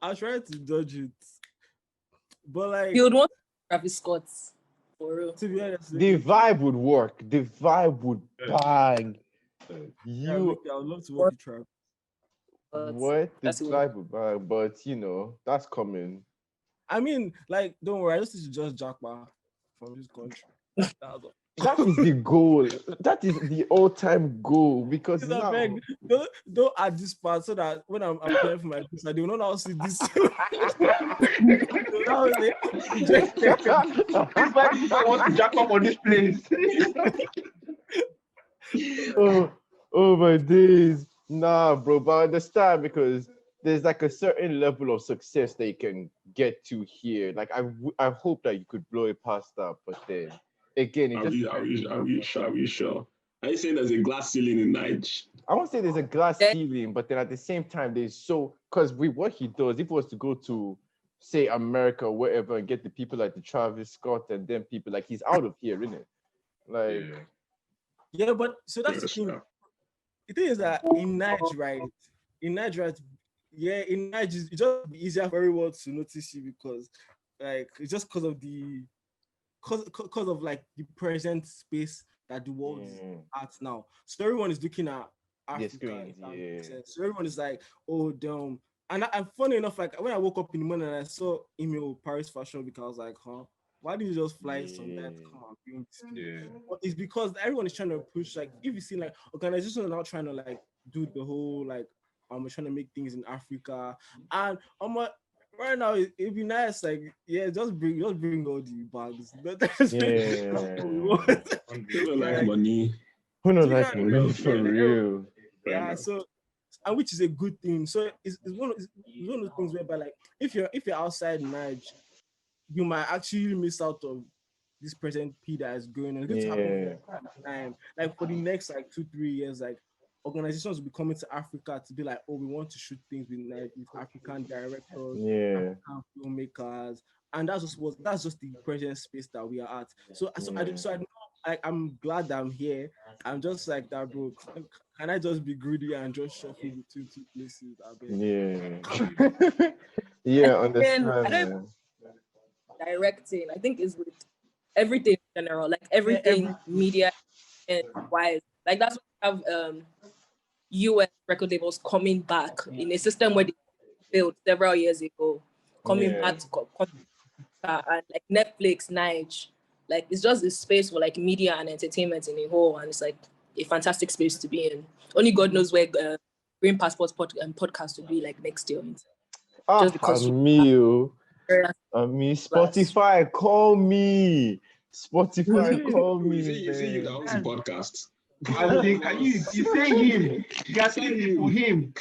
I tried to dodge it. But like you would want Travis Scott for real. To be honest, the vibe would work. The vibe would bang. I would love to work with Travis. What? The vibe would bang, but you know, that's coming. I mean, like, don't worry, I just need to just jackpot from this country. That is the goal. That is the all-time goal because now... don't add this part so that when I'm applying for my visa, they will not now see this. I want to jack up on this place. oh my days. Nah, bro, but I understand because there's like a certain level of success that you can get to here. Like I hope that you could blow it past that, but then again, are we sure? Are you saying there's a glass ceiling in Nigeria? I won't say there's a glass ceiling, but then at the same time, because with what he does, if he was to go to, say, America or wherever and get the people like the Travis Scott and then people like he's out of here, isn't it? Like, yeah, but so that's the thing. The thing is that in Nigeria, it's just easier for everyone to notice you because, like, it's just because of like the present space that the world is at now. So everyone is looking at Africa. So everyone is like, oh damn. And funny enough, like when I woke up in the morning and I saw email Paris Fashion Week, I was like, why did you just fly some that to come and bring this? But it's because everyone is trying to push, like, if you see like organizations are now trying to like do the whole like we're trying to make things in Africa. And right now it'd be nice, like, just bring all the bags. Who don't like money? Who don't like money for real? Yeah, so and which is a good thing. So it's one of the things whereby like if you're outside Nigeria, you might actually miss out on this present P that is going on. It's going to happen for time. Like for the next like 2-3 years, like organizations will be coming to Africa to be like, oh, we want to shoot things with African directors, African filmmakers, and that's just the present space that we are at. So I'm glad that I'm here. I'm just like that, bro. Can I just be greedy and just shuffle between two places? Understand. Directing, I think, is with everything in general, like everything media and wise. Like that's why we have US record labels coming back in a system where they failed several years ago, coming back to and like Netflix, like it's just a space for like media and entertainment in a whole, and it's like a fantastic space to be in. Only God knows where Green Passports podcast will be like next year. Just because Spotify, call me. Spotify, call me, You see, you man. that was a podcast. I think you say him. You got three people him.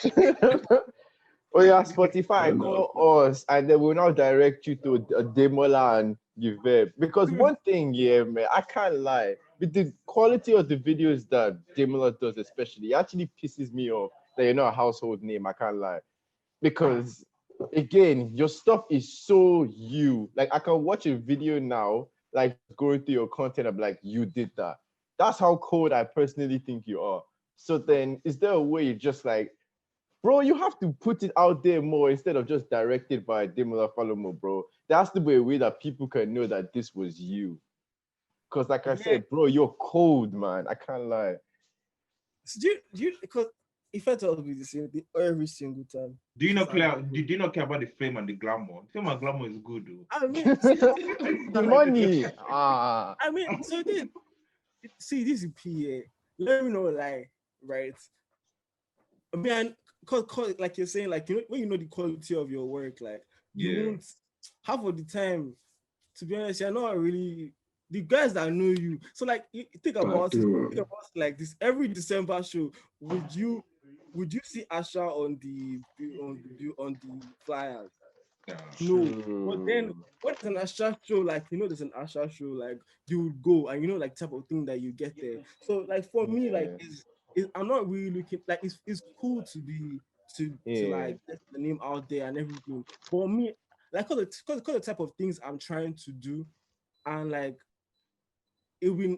Oh yeah, Spotify, Oh, call us, and then we'll now direct you to Ademola and Yvette. Because one thing, yeah, man, I can't lie. With the quality of the videos that Ademola does, especially, it actually pisses me off that you're not a household name. I can't lie. Because again, your stuff is so you. Like I can watch a video now, like going through your content, I'm like, you did that. That's how cold I personally think you are. So then, is there a way you just like, bro, you have to put it out there more instead of just directed by Ademola Falomo, bro. There has to be a way that people can know that this was you. Because like I said, bro, you're cold, man. I can't lie. So because if I tell me the same thing every single time. Do you not care? Do you not care about the fame and the glamour? Fame and glamour is good, though. I mean, see, The money. Ah. I mean, so this is PA. Let me know, like, right? I mean, cause like you're saying, like, you know, when you know the quality of your work, like, you won't half of the time. To be honest, you're not really the guys that know you. So, like, you think about like this every December show. Would you see Asha on the flyers? No, but then when it's an Asha show, like there's an Asha show, like you would go and like type of thing that you get there. So like for me, like I'm not really looking like it's cool to be to like get the name out there and everything. But me, like cause the type of things I'm trying to do, and like it will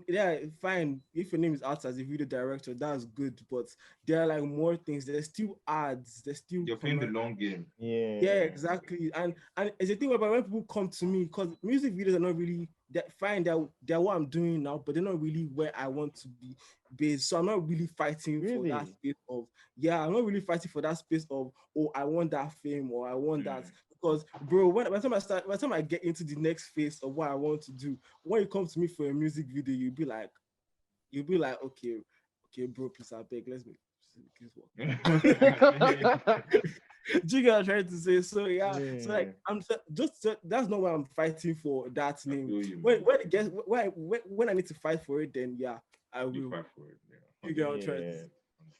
fine if your name is out as a video director, that's good, but there are like more things. There's still ads, there's still you're playing the long game. Yeah, exactly. And it's a thing whereby when people come to me, because music videos are not really that fine, they're what I'm doing now, but they're not really where I want to be based. So I'm not really fighting for that space of I'm not really fighting for that space of I want that fame or I want that. Because bro, by the time I get into the next phase of what I want to do, when you come to me for a music video, you'll be like, okay, bro, please I beg, let's make do you get what I'm trying to say? So so like I'm just that's not why I'm fighting for that name. When I need to fight for it, then I will fight for it. You get what I'm trying to say?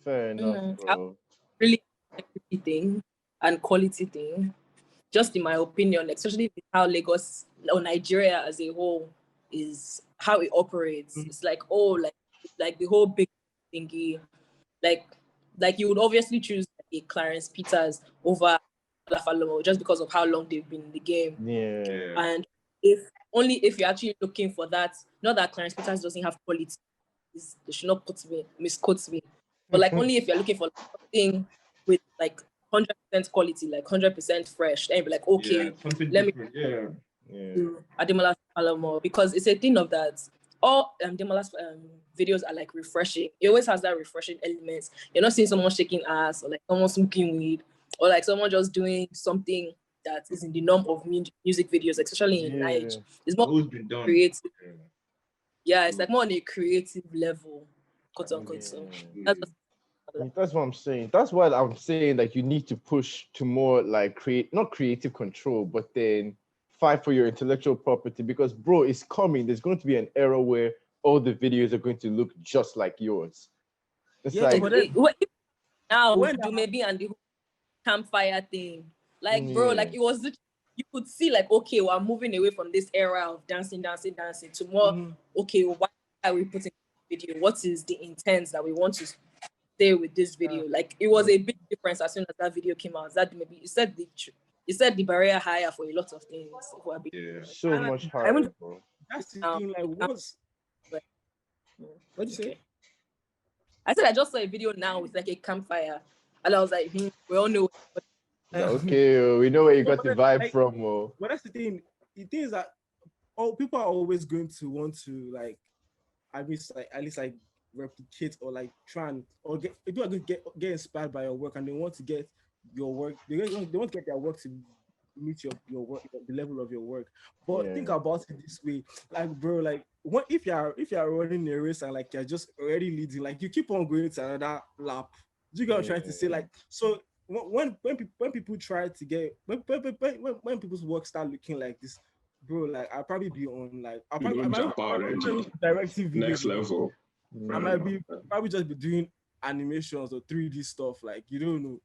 Fair enough, bro. Really thing and quality thing. Just in my opinion, especially with how Lagos or Nigeria as a whole is how it operates. It's like like the whole big thingy, like you would obviously choose a Clarence Peters over Falomo just because of how long they've been in the game. And if you're actually looking for that, not that Clarence Peters doesn't have quality, they should not misquote me, but like only if you're looking for something with like 100% quality, like 100% fresh, then you'd be like, okay, let me do Ademola Falomo, because it's a thing of that. All Ademola's videos are like refreshing. It always has that refreshing element. You're not seeing someone shaking ass or like someone smoking weed or like someone just doing something that is in the norm of music videos, especially in Nigeria. It's more creative. It's like more on a creative level, quote unquote. So that's what I'm saying. That's why I'm saying like you need to push to more like not creative control, but then fight for your intellectual property, because bro, it's coming. There's going to be an era where all the videos are going to look just like yours. It's now do maybe and the whole campfire thing, like bro, like it was you could see like, okay, we're moving away from this era of dancing to more okay, why are we putting video? What is the intent that we want to stay with this video? Like it was a big difference as soon as that video came out. That maybe it set the barrier higher for a lot of things. So much higher, bro. That's the thing. Like, what'd you say? I said I just saw a video now with like a campfire, and I was like, we all know. Okay, we know where you got the vibe from. But that's the thing. The thing is that people are always going to want to like, at least like replicate or like try and or get people are going to get inspired by your work, and they want to get your work. They want to get their work to meet your work, the level of your work. But think about it this way, like bro, like what if you're running a race and like you're just already leading, like you keep on going to another lap. Do you get what I'm trying to say? Like so when people try to get when people's work start looking like this, bro, like I'll probably be on like You don't jump already. directing video. Next level. I might be probably just be doing animations or 3D stuff. Like you don't know.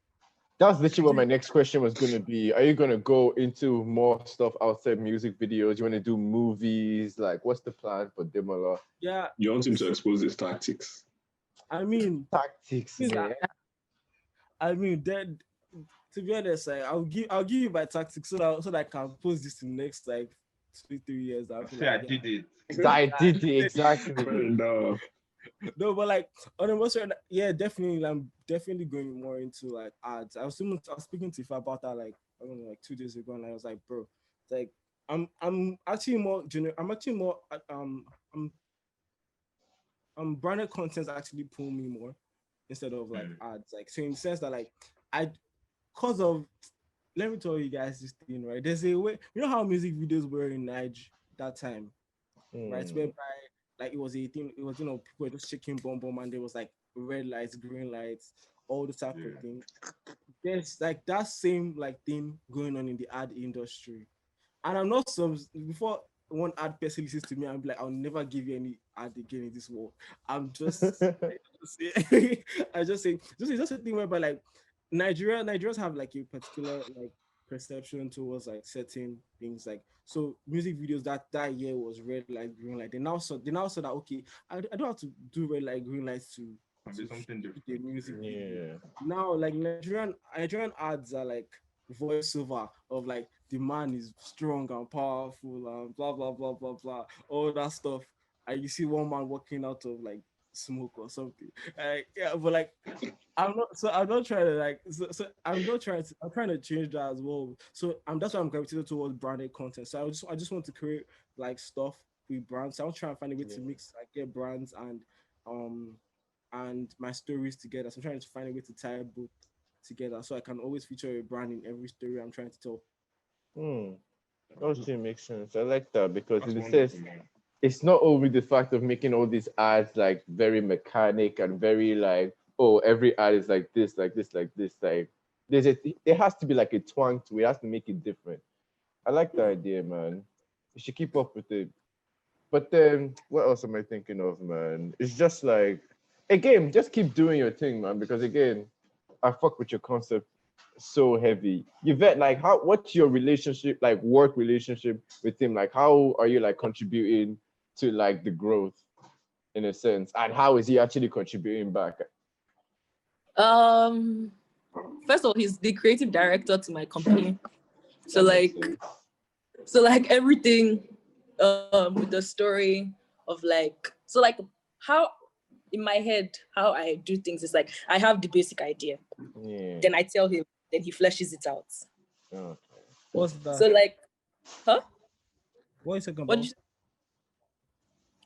That's literally what my next question was going to be. Are you going to go into more stuff outside music videos? You want to do movies? Like, what's the plan for Ademola? Yeah. You want him to expose his tactics. I mean, tactics. Yeah. I mean, then to be honest, like, I'll give you my tactics so that I can post this in the next like 2-3 years. I did it. I did it exactly. No, but like on the most, yeah, definitely. I'm definitely going more into like ads. I was speaking to Ifa about that like I don't know, like 2 days ago, and I was like, bro, it's like I'm actually more branded content actually pull me more instead of like ads. Like so in the sense that like cause of let me tell you guys this thing, right? There's a way, you know how music videos were in Niger that time, right? Whereby like it was a thing, it was, you know, people were just shaking bomb and there was like red lights, green lights, all the type of thing. There's like that same like thing going on in the ad industry. And I'm not some before one ad person listens to me, I'm like, I'll never give you any ad again in this world. I'm just I just say it's just a thing whereby like Nigerians have like a particular like perception towards like certain things. Like so music videos that year was red light, green light. They now saw that okay, I don't have to do red light, green lights to do something different. The music video. Now like Nigerian ads are like voiceover of like the man is strong and powerful and blah blah blah blah blah, all that stuff. And you see one man walking out of like smoke or something. Yeah, but like I'm not trying to like I'm trying to change that as well. So that's why I'm gravitated towards branded content. So I just want to create like stuff with brands. So I'm trying to find a way to mix like get brands and my stories together. So I'm trying to find a way to tie both together so I can always feature a brand in every story I'm trying to tell. That makes sense. I like that because it says it's not only the fact of making all these ads like very mechanic and very like, oh, every ad is like this, like this, like this. Like there has to be like a twang to it. It has to make it different. I like the idea, man. You should keep up with it. But then what else am I thinking of, man? It's just like, again, just keep doing your thing, man. Because again, I fuck with your concept so heavy. Yvette, like what's your relationship, like work relationship with him? Like how are you like contributing to like the growth in a sense? And how is he actually contributing back? First of all, he's the creative director to my company. So like everything with the story of like, so like how in my head how I do things is like I have the basic idea, then I tell him, then he fleshes it out. Okay. What's that? So like, huh? What are you talking about?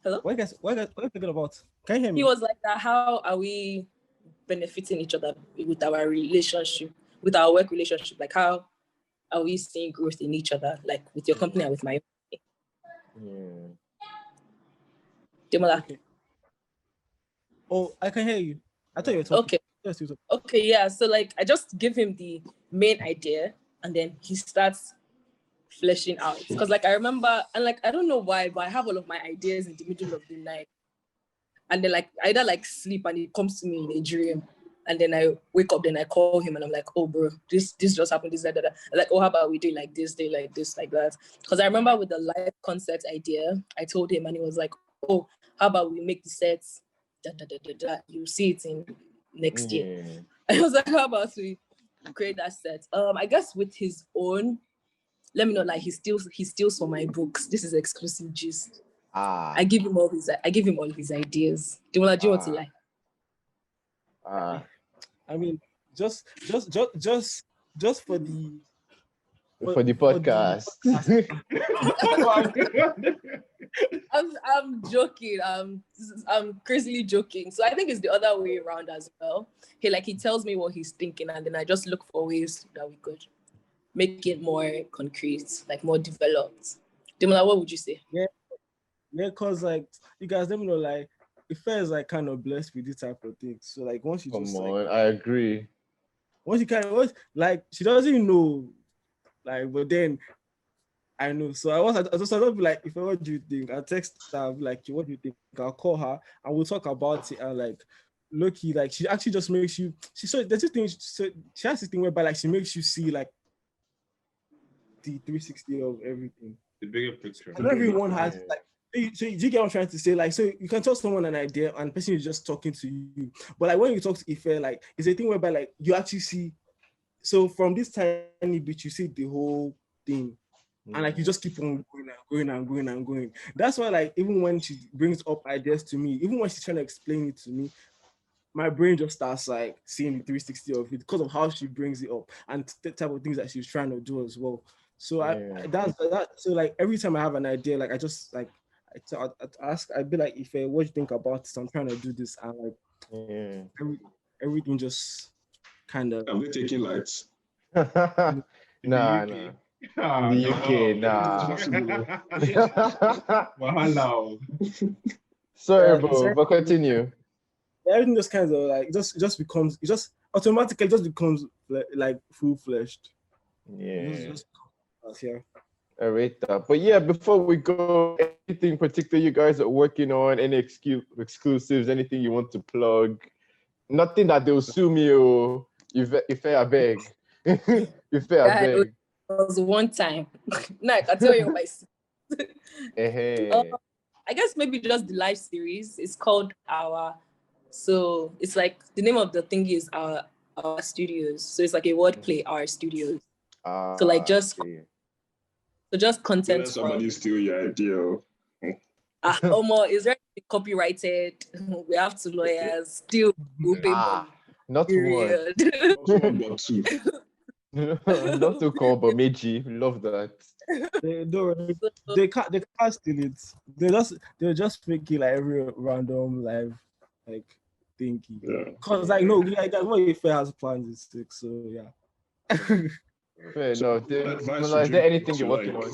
Hello? What are you talking about? Can you hear me? He was like that. How are we benefiting each other with our relationship, with our work relationship? Like how are we seeing growth in each other, like with your company and with my company? Ademola. Okay. Oh, I can hear you. I thought you were talking. Okay. Okay, yeah. So like I just give him the main idea and then he starts fleshing out. Because like I remember, and like I don't know why, but I have all of my ideas in the middle of the night. And then like I either like sleep and it comes to me in a dream. And then I wake up, then I call him and I'm like, oh bro, this just happened, this, that. Like, oh, how about we do like this, like that? Because I remember with the live concert idea, I told him and he was like, oh, how about we make the sets, you see it in next year. I was like, how about we create that set? I guess with his own, let me know, like he steals from my books. This is exclusive gist. I give him all his ideas. Do you want to lie? I mean, just for the podcast. I'm joking. I'm crazily joking. So I think it's the other way around as well. He tells me what he's thinking, and then I just look for ways that we could make it more concrete, like more developed. Ademola, what would you say? Yeah, cause like you guys let me know, like Ife is like kind of blessed with this type of thing. So like once you just like, I agree. Once you like she doesn't know, like, but then I know. So I'll be like, if what do you think? I'll text her, I'll be like, what do you think? I'll call her and we'll talk about it. And like, Loki, like she actually just makes you. There's this thing. So she has this thing whereby like she makes you see like the 360 of everything. The bigger picture. And everyone has like. So you get what I'm trying to say? Like, so you can tell someone an idea and the person is just talking to you. But like when you talk to Ife, like it's a thing whereby like you actually see. So from this tiny bit, you see the whole thing. And like you just keep on going. That's why like even when she brings up ideas to me, even when she's trying to explain it to me, my brain just starts like seeing the 360 of it because of how she brings it up and the type of things that she's trying to do as well. So that's that. So like every time I have an idea, like I just like I ask, I'd be like, if what do you think about this? I'm trying to do this, and like everything just kind of. Have they taken lights? Nah. In the UK, nah. Sorry, bro, but continue. Everything just kind of like just becomes automatically becomes like full-fledged. Yeah. I rate that. But yeah, before we go, anything particular you guys are working on? Any exclusives? Anything you want to plug? Nothing that they'll sue me or if I beg. If I beg. It was one time. No, I can tell you my. I guess maybe just the live series. It's called Our. So it's like the name of the thing is Our Studios. So it's like a wordplay, Our Studios. So like just content. Let somebody steal your idea. Omo, is there copyrighted? We have to lawyers still will pay money. Not period. One but two. Not to call, but Meiji, love that. They can't steal it. They just make it like every random live like thingy. Cause like no, like that's what Ife has planned this week. So yeah. Fair enough. Is there anything you're working on?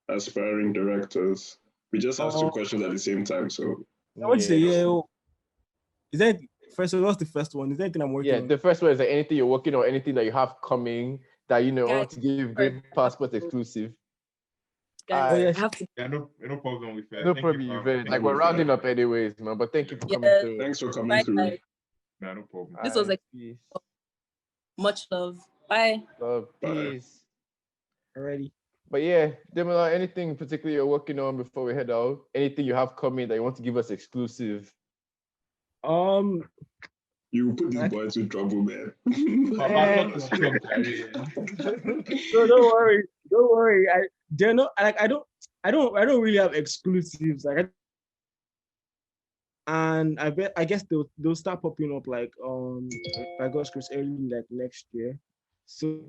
Aspiring directors. We just asked two questions at the same time. So I want to say is that first? What's the first one? Is there anything I'm working on? Yeah, the first one is like anything you're working on, anything that you have coming that want to give Great Passport exclusive. Guys, I have to. Yeah, no problem with that. No problem, Yvette. Like we're rounding up anyways, man. But thank you for coming through. Thanks for coming through. No problem. This was like much love. Bye. Love, peace. Alrighty. But yeah, Ademola, anything particularly you're working on before we head out? Anything you have coming that you want to give us exclusive? You put these boys in trouble, man. So don't worry. I don't really have exclusives. Like, and I guess they'll start popping up like by God's grace early like next year. So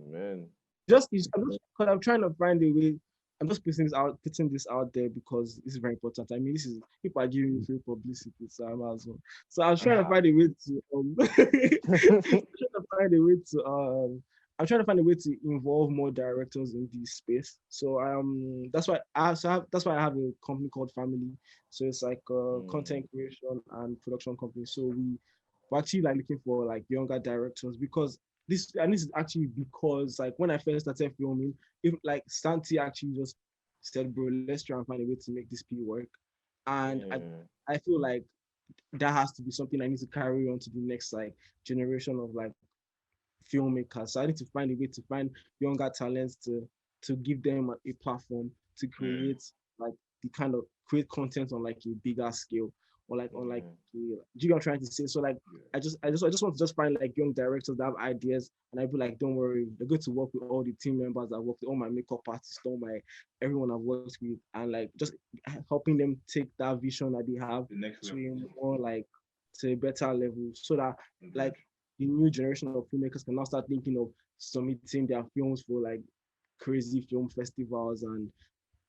I'm trying to find a way. I'm just putting this out there because this is very important. I mean, people are giving me free publicity, so I might as well. So I'm trying to find a way to involve more directors in this space. So that's why I have a company called Family. So it's like a content creation and production company. So we're actually like looking for like younger directors because this is actually because like when I first started filming, if like Santi actually just said, bro, let's try and find a way to make this P work. And I feel like that has to be something I need to carry on to the next like generation of like filmmakers. So I need to find a way to find younger talents to give them a platform to create like the kind of create content on like a bigger scale. Or like on like, do you know what I'm trying to say? So like, I just want to just find like young directors that have ideas, and I be like, don't worry, they're going to work with all the team members that work with all my makeup artists, everyone I've worked with, and like just helping them take that vision that they have to a more like to a better level, so that like the new generation of filmmakers can now start thinking of submitting their films for like crazy film festivals and.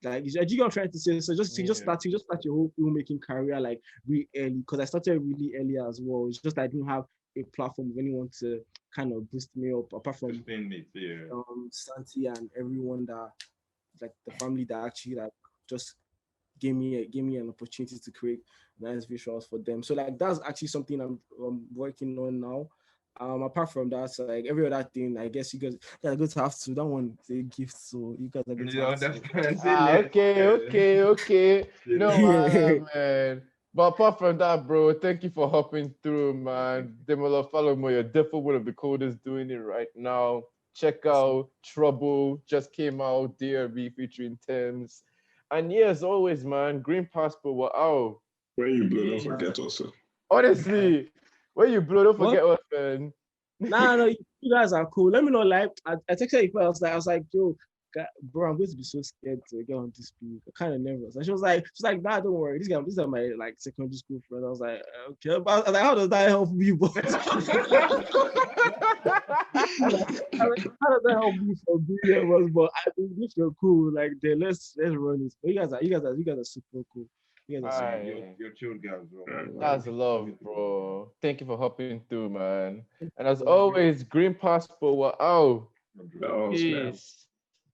Like, you know what I'm trying to say? So just start your whole filmmaking career like really early, because I started really early as well. It's just I didn't have a platform of anyone to kind of boost me up apart from Santi and everyone that like the family that actually like just gave me an opportunity to create nice visuals for them. So like that's actually something I'm working on now. Apart from that, so like every other thing, I guess you guys are going to have to. That one is a gift, so you guys are going to You have to. understand? Say less. Okay. No, Yeah. man. But apart from that, bro, thank you for hopping through, man. Ademola Falomo, you're definitely one of the coldest doing it right now. Check out Trouble, just came out, DRB featuring Thames. And yeah, as always, man, Green Passport, wow. When you blow, don't forget also. Honestly, when you blow, don't What? forget us, man. Nah, no, you guys are cool. Let me know. Like, I texted you. I was like, yo, bro, I'm going to be so scared to get on this speak. I'm kind of nervous. And she was like, nah, don't worry. These are my like secondary school friends. I was like, okay, but I was like, how does that help me? But how does that help me for being nervous? But I think if you're cool, like, then let's run it. But you guys are super cool. You guys are super Aye. You're chill guys, bro. That's love, bro. Thank you for hopping through, man. And as always, Green Passport, wow. That was, man. Peace.